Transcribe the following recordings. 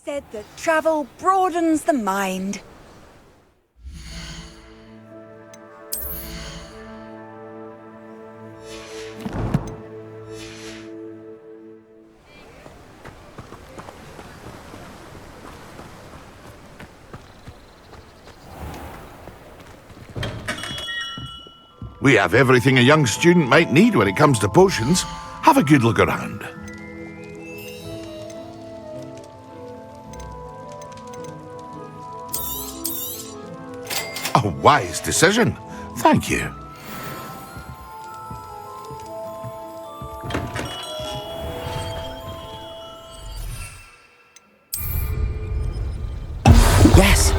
said that travel broadens the mind. We have everything a young student might need when it comes to potions. Have a good look around. A wise decision. Thank you. Yes!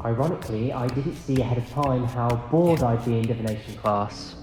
Ironically, I didn't see ahead of time how bored I'd be in divination class.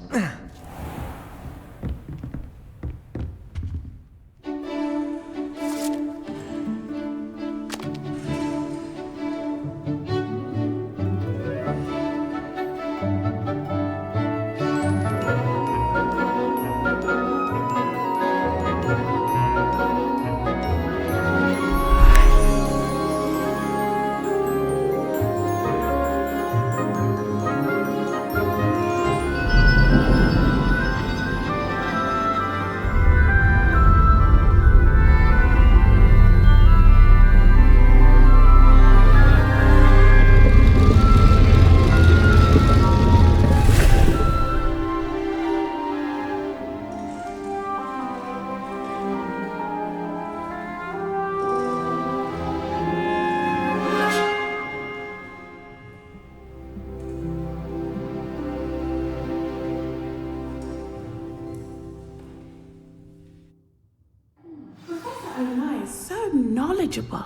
So knowledgeable.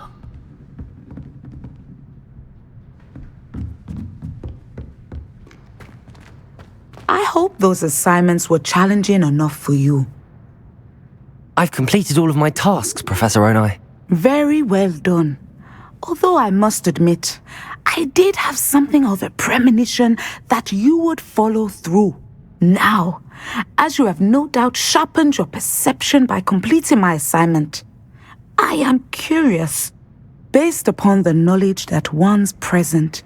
I hope those assignments were challenging enough for you. I've completed all of my tasks, Professor Onai. Very well done. Although I must admit, I did have something of a premonition that you would follow through. Now, as you have no doubt sharpened your perception by completing my assignment, I am curious, based upon the knowledge that one's present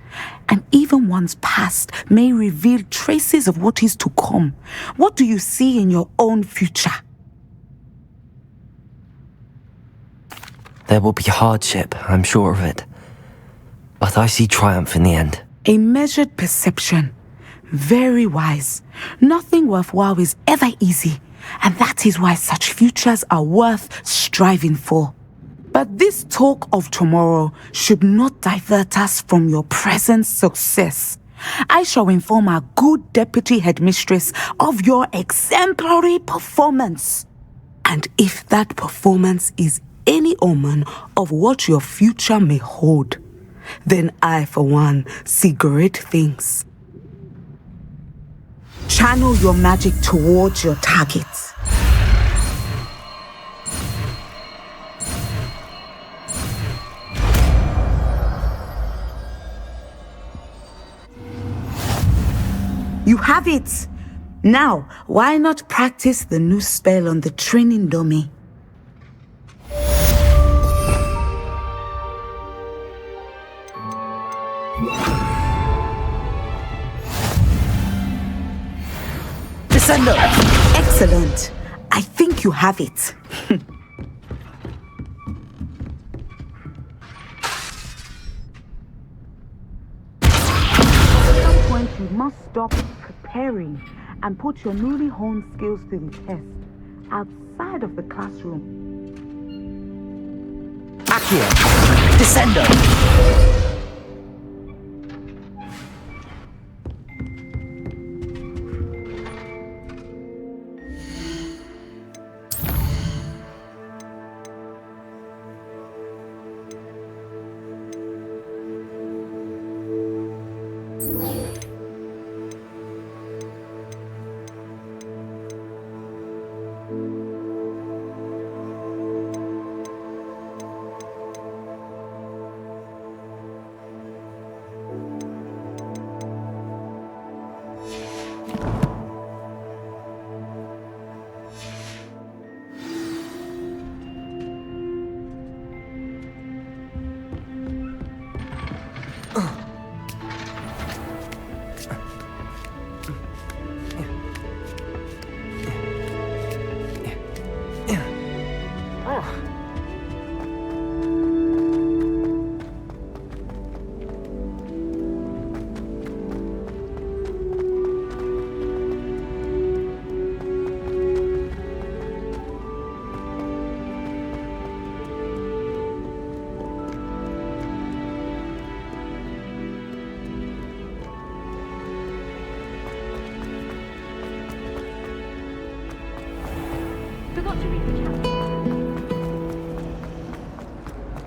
and even one's past may reveal traces of what is to come. What do you see in your own future? There will be hardship, I'm sure of it. But I see triumph in the end. A measured perception. Very wise. Nothing worthwhile is ever easy, and that is why such futures are worth striving for. But this talk of tomorrow should not divert us from your present success. I shall inform our good deputy headmistress of your exemplary performance. And if that performance is any omen of what your future may hold, then I, for one, see great things. Channel your magic towards your targets. You have it! Now, why not practice the new spell on the training dummy? Descendo! Excellent. I think you have it. At some point, you must stop preparing and put your newly honed skills to the test outside of the classroom. Accio! Descendo!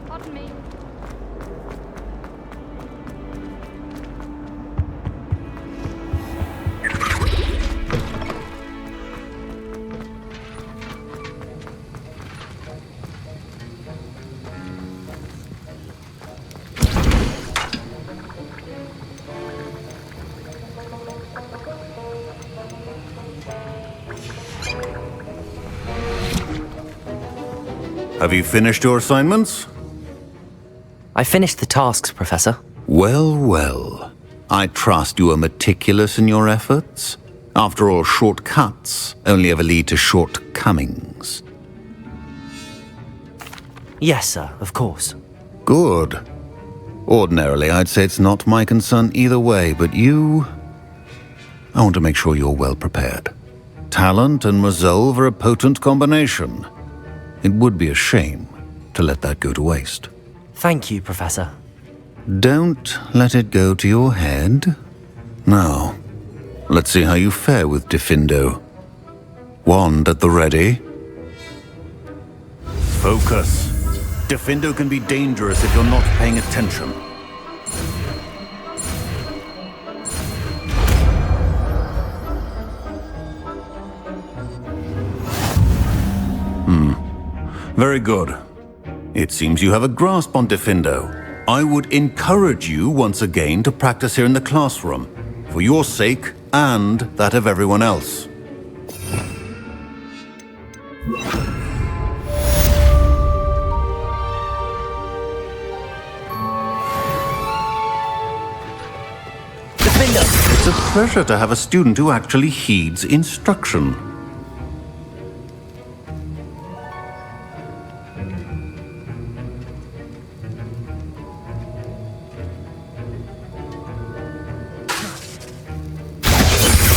Pardon me. Have you finished your assignments? I finished the tasks, Professor. Well, well. I trust you are meticulous in your efforts. After all, shortcuts only ever lead to shortcomings. Yes, sir, of course. Good. Ordinarily, I'd say it's not my concern either way, but you... I want to make sure you're well prepared. Talent and resolve are a potent combination. It would be a shame to let that go to waste. Thank you, Professor. Don't let it go to your head. Now, let's see how you fare with Diffindo. Wand at the ready. Focus. Diffindo can be dangerous if you're not paying attention. Very good. It seems you have a grasp on Diffindo. I would encourage you once again to practice here in the classroom, for your sake and that of everyone else. It's a pleasure to have a student who actually heeds instruction.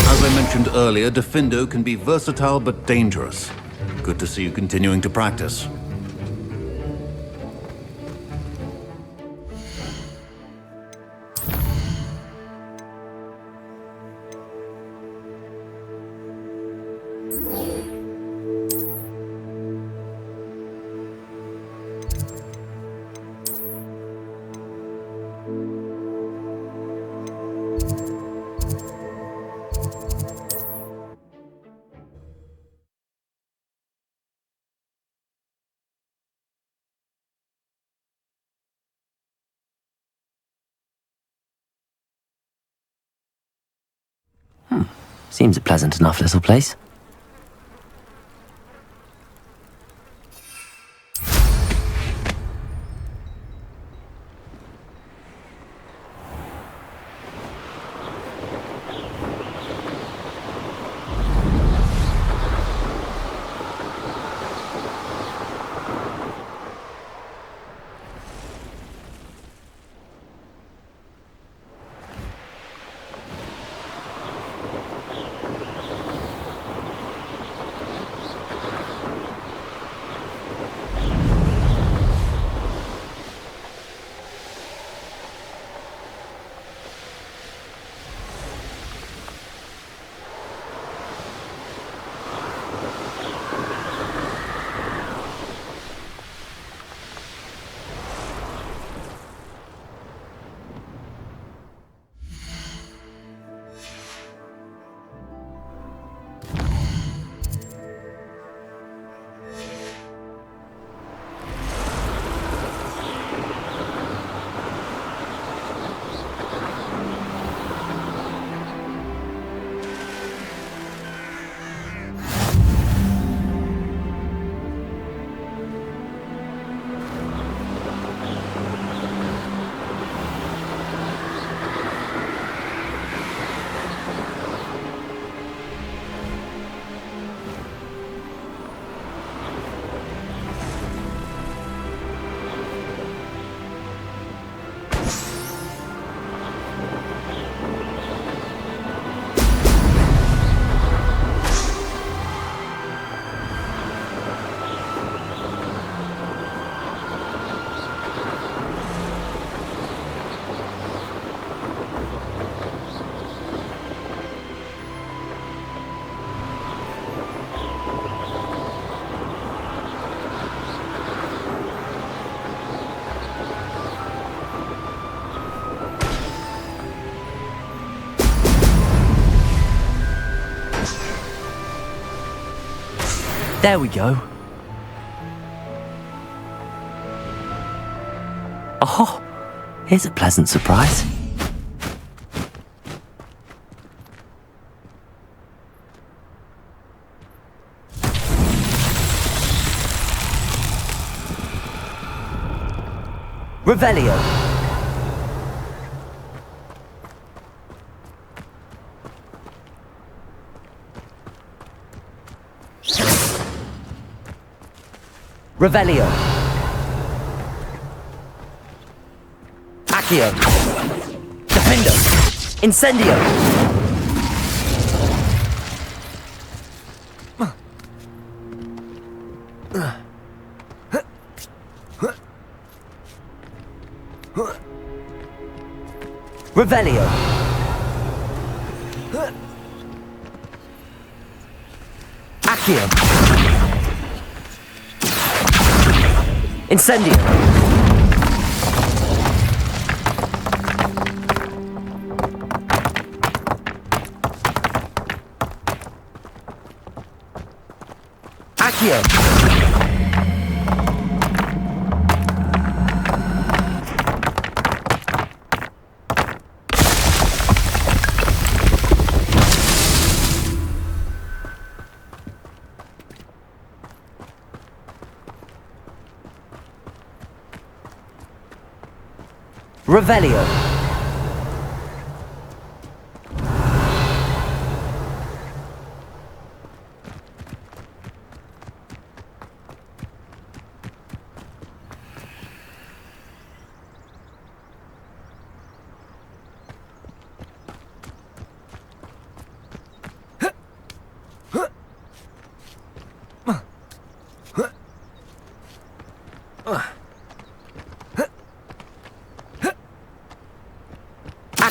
As I mentioned earlier, Diffindo can be versatile but dangerous. Good to see you continuing to practice. Seems a pleasant enough little place. There we go. Oh, here's a pleasant surprise. Revelio. Revelio. Accio. Defendo. Incendio. Revelio. Accio. Incendio. Accio. Revelio.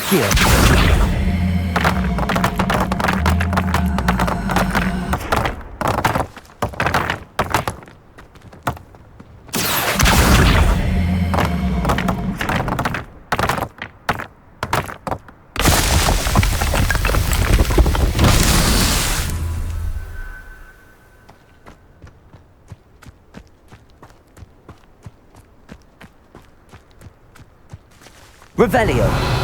Accio. Revelio.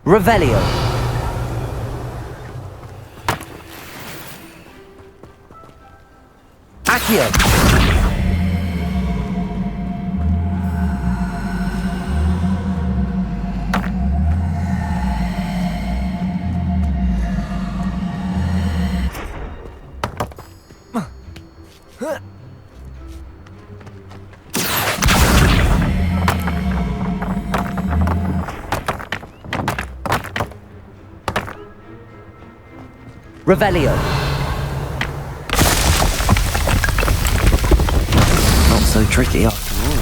Revelio. Accio. Revelio. Not so tricky after all.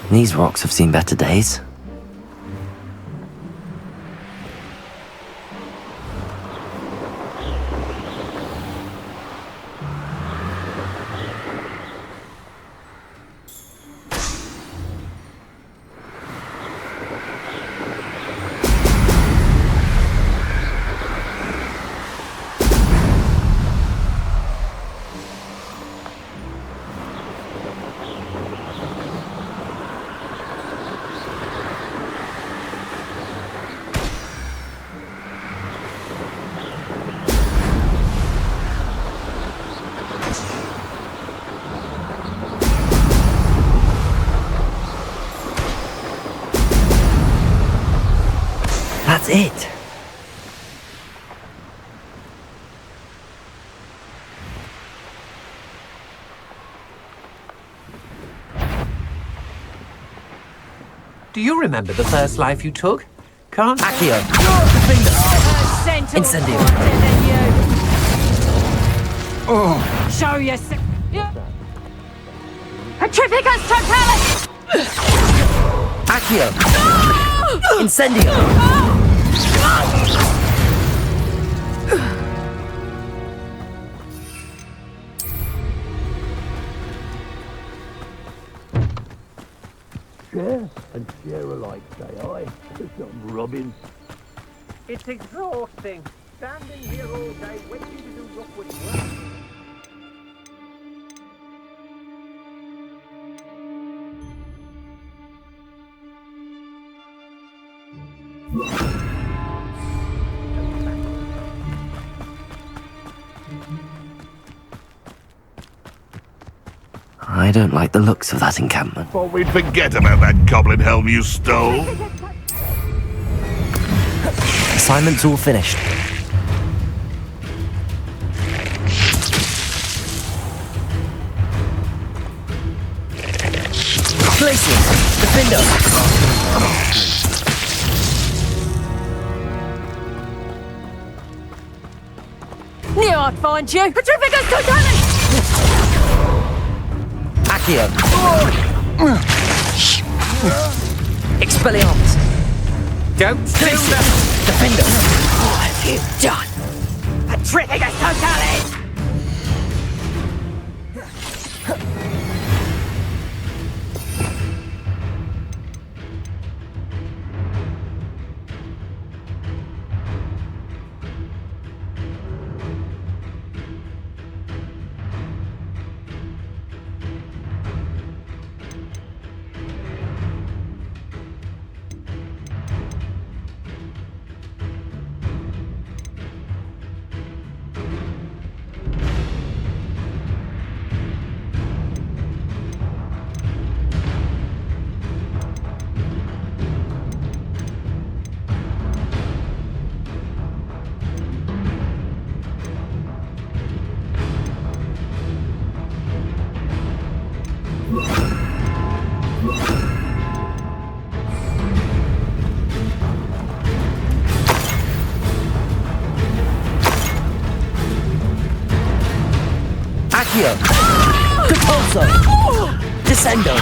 These rocks have seen better days. That's it. Do you remember the first life you took? Can't... Accio. Incendio. Show yourself. Petrificus totalis! Accio. Incendio. And share alike, say I. Some rubbing. It's exhausting. Standing here all day waiting to do Rockwood work. I don't like the looks of that encampment. Thought we'd forget about that goblin helm you stole. Assignment's all finished. Glaciers! Defender! Knew I'd find you! Petrificus totalis! Accio! Expelliarmus! Don't do that! Defender! What have you done? Petrificus totalis! Accio! Capulso! Descendo!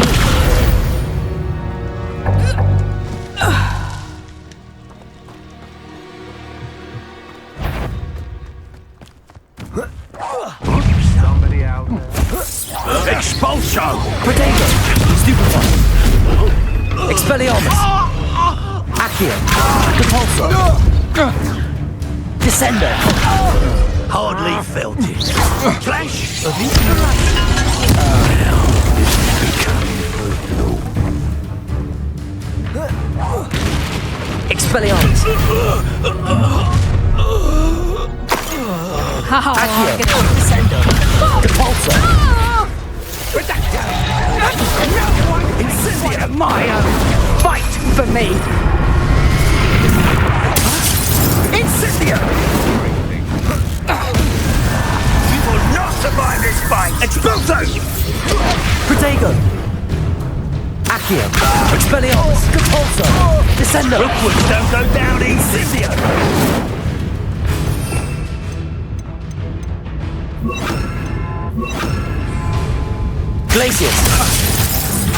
Somebody out there. Expulso! Protego! Stupefy! Expelliarmus! Accio! Capulso! Descendo! Hardly felt it. Clash of Expelliarmus! Accio! Descendo! Capulso! Incendio my own! Fight for me! Incendio! You will not survive this fight! Expulso! Protego! Accio! Expelliarmus! Capulso! Descendo! Rookwoods don't go down easy! Glaciers!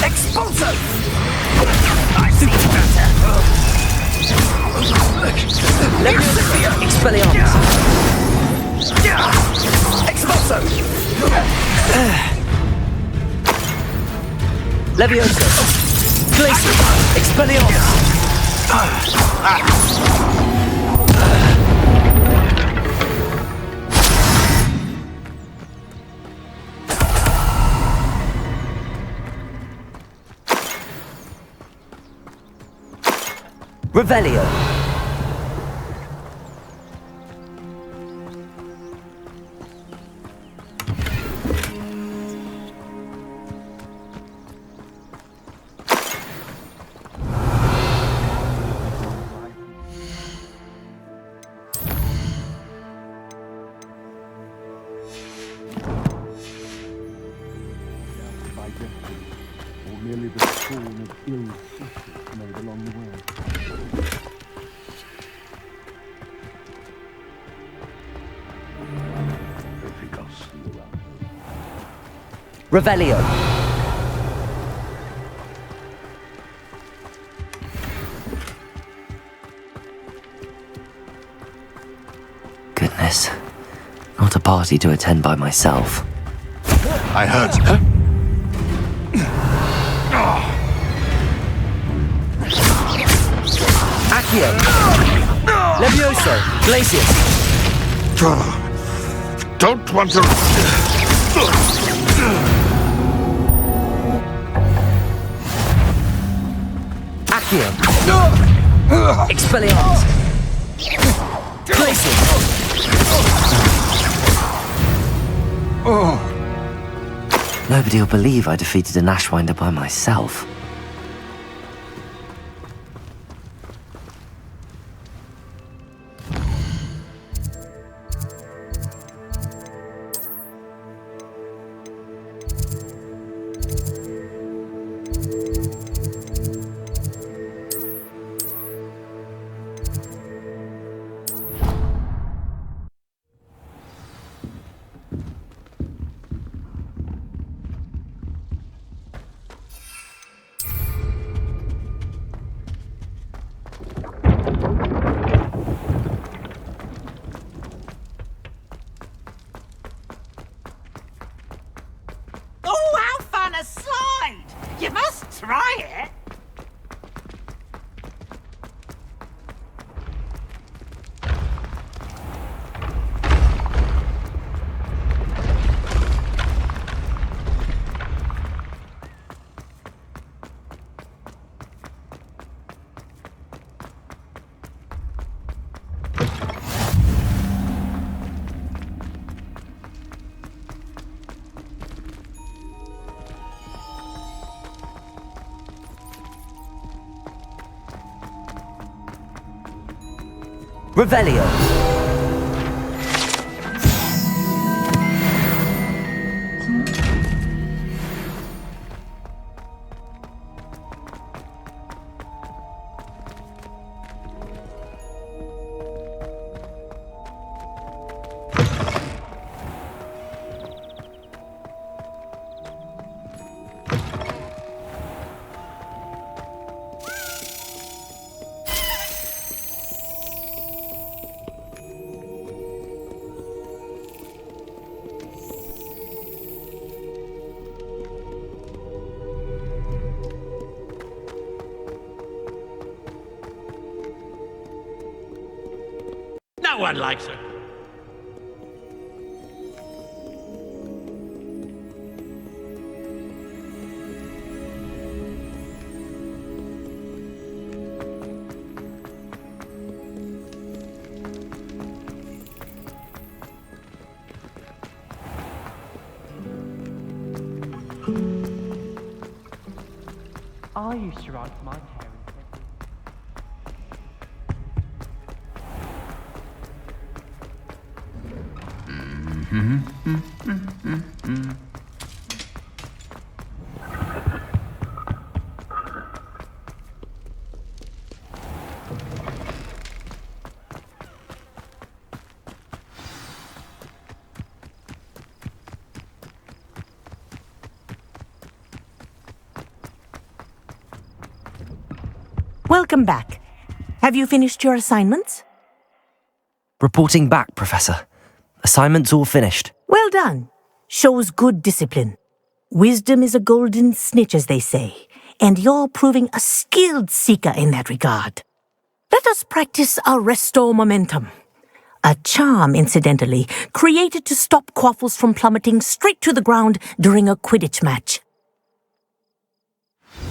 Expulso! Expelliarmus! Expulso! Levioso! Glacier! Expelliarmus! Revelio! Or merely the spawn of ill sisters made along the way. I think I'll see you around. Revelio! Goodness. Not a party to attend by myself. I heard. Huh? Accio! Levioso! Glacius! Don't want to. Accio! Expelliarmus! Glacius! Nobody will believe I defeated an Ashwinder by myself. Oh, how fun a slide! You must try it. Revelio! No one likes her. I used to write for my parents. Welcome back. Have you finished your assignments? Reporting back, Professor. Assignments all finished. Well done. Shows good discipline. Wisdom is a golden snitch, as they say, and you're proving a skilled seeker in that regard. Let us practice our restore momentum. A charm, incidentally, created to stop Quaffles from plummeting straight to the ground during a Quidditch match.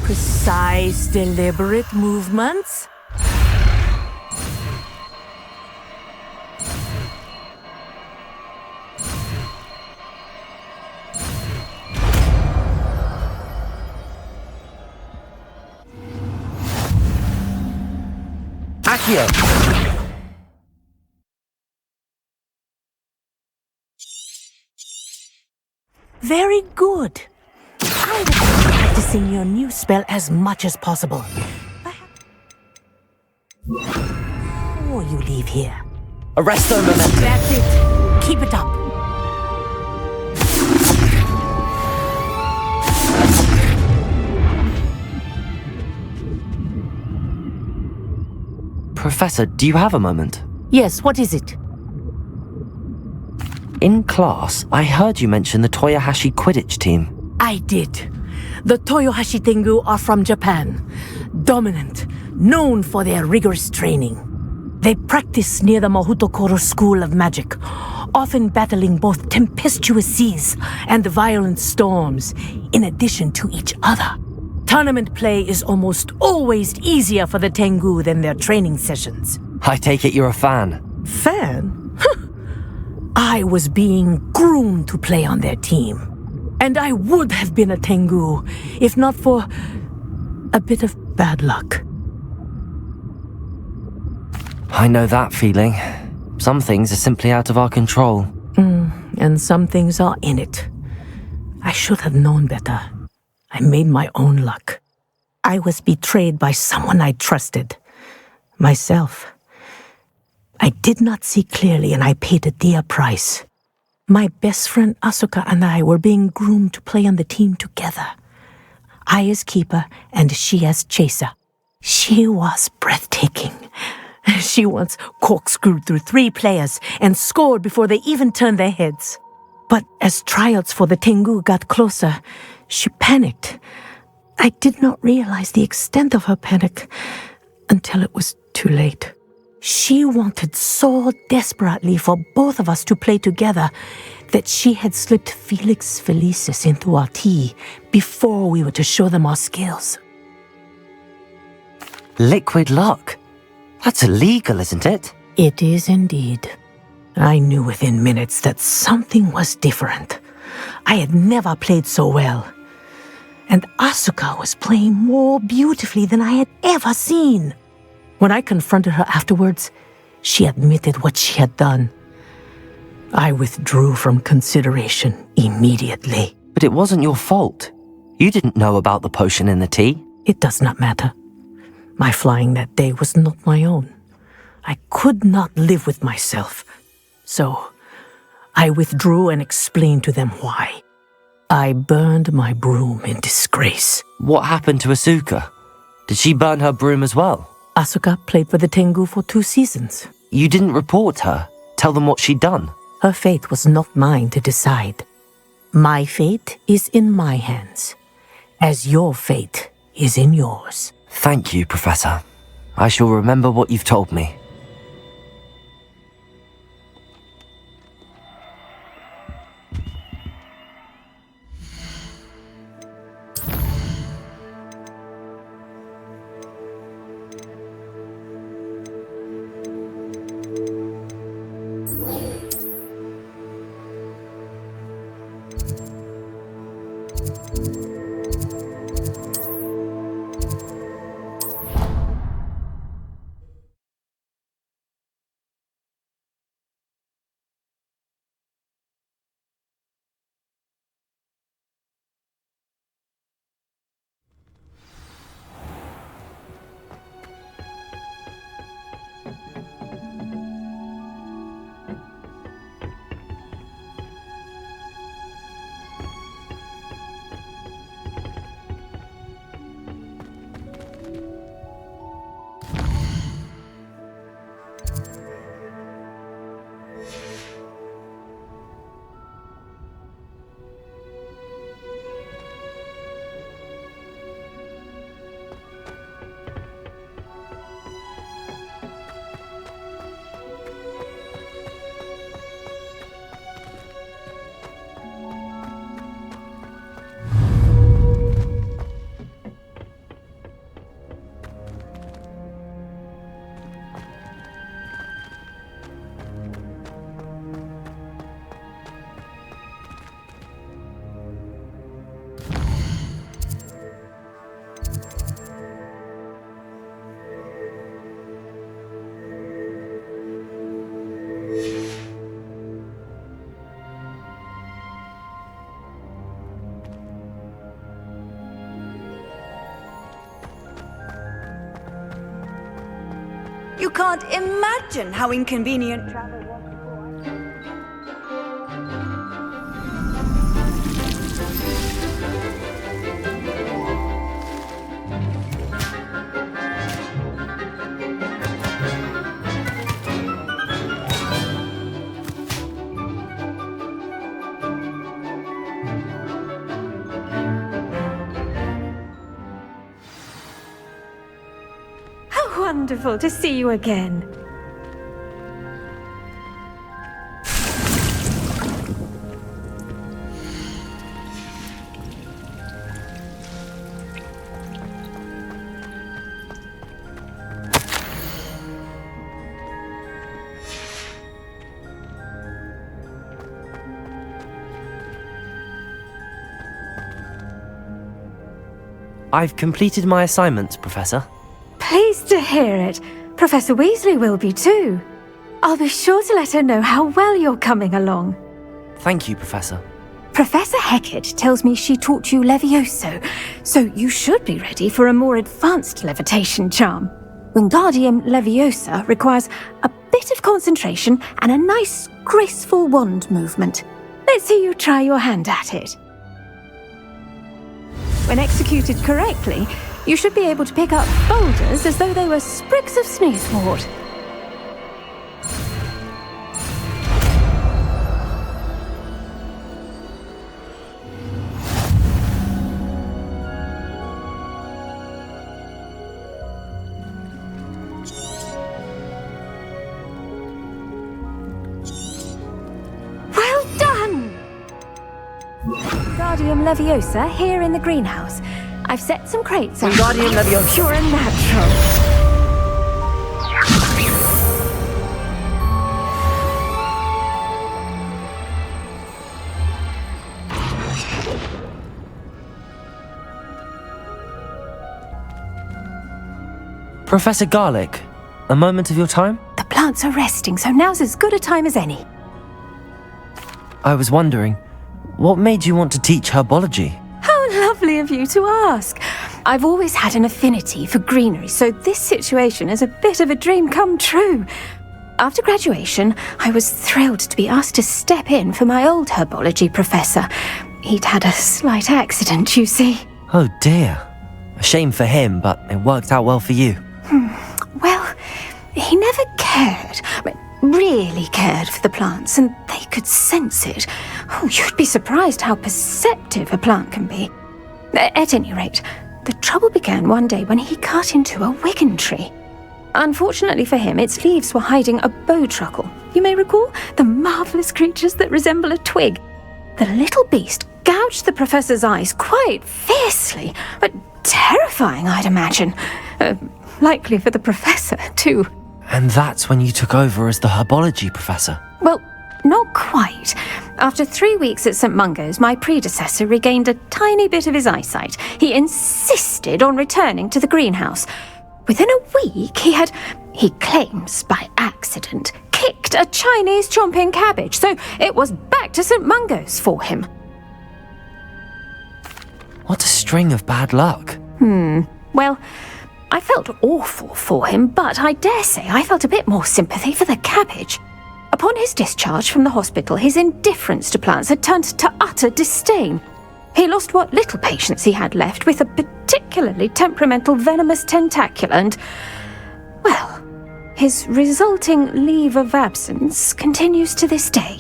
Precise, deliberate movements. Accio! Very good. I will be practicing your new spell as much as possible. Before you leave here. Arresto momentum. That's it. Keep it up. Professor, do you have a moment? Yes, what is it? In class, I heard you mention the Toyohashi Quidditch team. I did. The Toyohashi Tengu are from Japan. Dominant, known for their rigorous training. They practice near the Mahutokoro School of Magic, often battling both tempestuous seas and violent storms, in addition to each other. Tournament play is almost always easier for the Tengu than their training sessions. I take it you're a fan. Fan? I was being groomed to play on their team. And I would have been a Tengu, if not for a bit of bad luck. I know that feeling. Some things are simply out of our control. And some things are in it. I should have known better. I made my own luck. I was betrayed by someone I trusted. Myself. I did not see clearly, and I paid a dear price. My best friend Asuka and I were being groomed to play on the team together. I as keeper, and she as chaser. She was breathtaking. She once corkscrewed through 3 players and scored before they even turned their heads. But as tryouts for the Tengu got closer, she panicked. I did not realize the extent of her panic until it was too late. She wanted so desperately for both of us to play together that she had slipped Felix Felicis into our tea before we were to show them our skills. Liquid luck? That's illegal, isn't it? It is indeed. I knew within minutes that something was different. I had never played so well. And Asuka was playing more beautifully than I had ever seen. When I confronted her afterwards, she admitted what she had done. I withdrew from consideration immediately. But it wasn't your fault. You didn't know about the potion in the tea. It does not matter. My flying that day was not my own. I could not live with myself. So, I withdrew and explained to them why. I burned my broom in disgrace. What happened to Asuka? Did she burn her broom as well? Asuka played for the Tengu for 2 seasons. You didn't report her? Tell them what she'd done? Her fate was not mine to decide. My fate is in my hands, as your fate is in yours. Thank you, Professor. I shall remember what you've told me. can't imagine how inconvenient travel was. How wonderful to see you again. I've completed my assignments, Professor. Pleased to hear it. Professor Weasley will be too. I'll be sure to let her know how well you're coming along. Thank you, Professor. Professor Hecat tells me she taught you Levioso, so you should be ready for a more advanced levitation charm. Wingardium Leviosa requires a bit of concentration and a nice, graceful wand movement. Let's see you try your hand at it. When executed correctly, you should be able to pick up boulders as though they were sprigs of sneezewort. Well done! Wingardium Leviosa here in the greenhouse. I've set some crates out. Wingardium Leviosa. Pure and natural. Professor Garlick, a moment of your time? The plants are resting, so now's as good a time as any. I was wondering, what made you want to teach herbology? How lovely of you to ask. I've always had an affinity for greenery, so this situation is a bit of a dream come true. After graduation, I was thrilled to be asked to step in for my old herbology professor. He'd had a slight accident, you see. Oh dear. A shame for him, but it worked out well for you. Well, he never cared, really cared for the plants, and they could sense it. Oh, you'd be surprised how perceptive a plant can be. At any rate, the trouble began one day when he cut into a wigan tree. Unfortunately for him, its leaves were hiding a bowtruckle. You may recall the marvellous creatures that resemble a twig. The little beast gouged the professor's eyes quite fiercely, but terrifying, I'd imagine. Likely for the professor, too. And that's when you took over as the herbology professor? Well, not quite. After 3 weeks at St. Mungo's, my predecessor regained a tiny bit of his eyesight. He insisted on returning to the greenhouse. Within a week, he claims by accident, kicked a Chinese chomping cabbage, so it was back to St. Mungo's for him. What a string of bad luck. Well, I felt awful for him, but I dare say I felt a bit more sympathy for the cabbage. Upon his discharge from the hospital, his indifference to plants had turned to utter disdain. He lost what little patience he had left with a particularly temperamental venomous tentacula and, well, his resulting leave of absence continues to this day.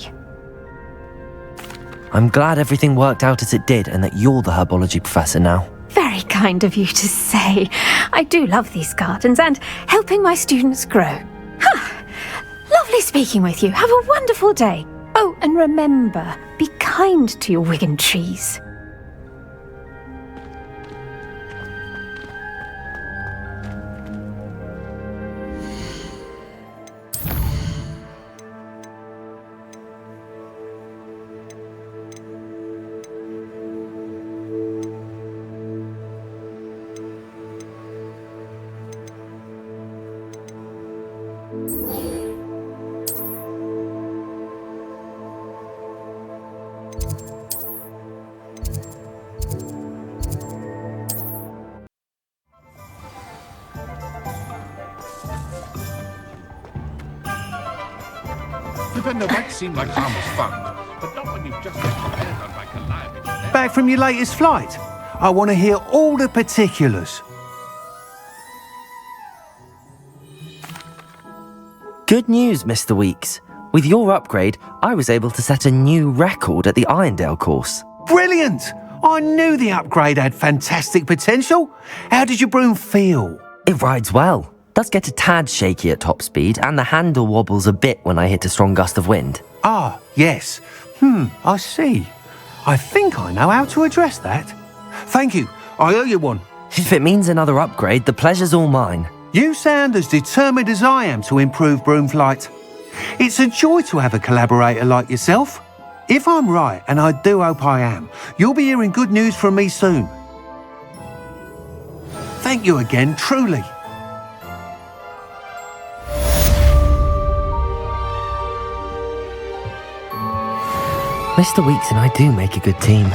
I'm glad everything worked out as it did and that you're the herbology professor now. Very kind of you to say. I do love these gardens and helping my students grow. Lovely speaking with you. Have a wonderful day. Oh, and remember, be kind to your wigan trees. Flipendo might seem like harmless fun, but not when you've just had your hair done by Calliope. Back from your latest flight? I want to hear all the particulars. Good news, Mr. Weeks. With your upgrade, I was able to set a new record at the Irondale course. Brilliant! I knew the upgrade had fantastic potential. How did your broom feel? It rides well. Does get a tad shaky at top speed, and the handle wobbles a bit when I hit a strong gust of wind. Ah, yes. I see. I think I know how to address that. Thank you. I owe you one. If it means another upgrade, the pleasure's all mine. You sound as determined as I am to improve broom flight. It's a joy to have a collaborator like yourself. If I'm right, and I do hope I am, you'll be hearing good news from me soon. Thank you again, truly. Mr. Weeks and I do make a good team.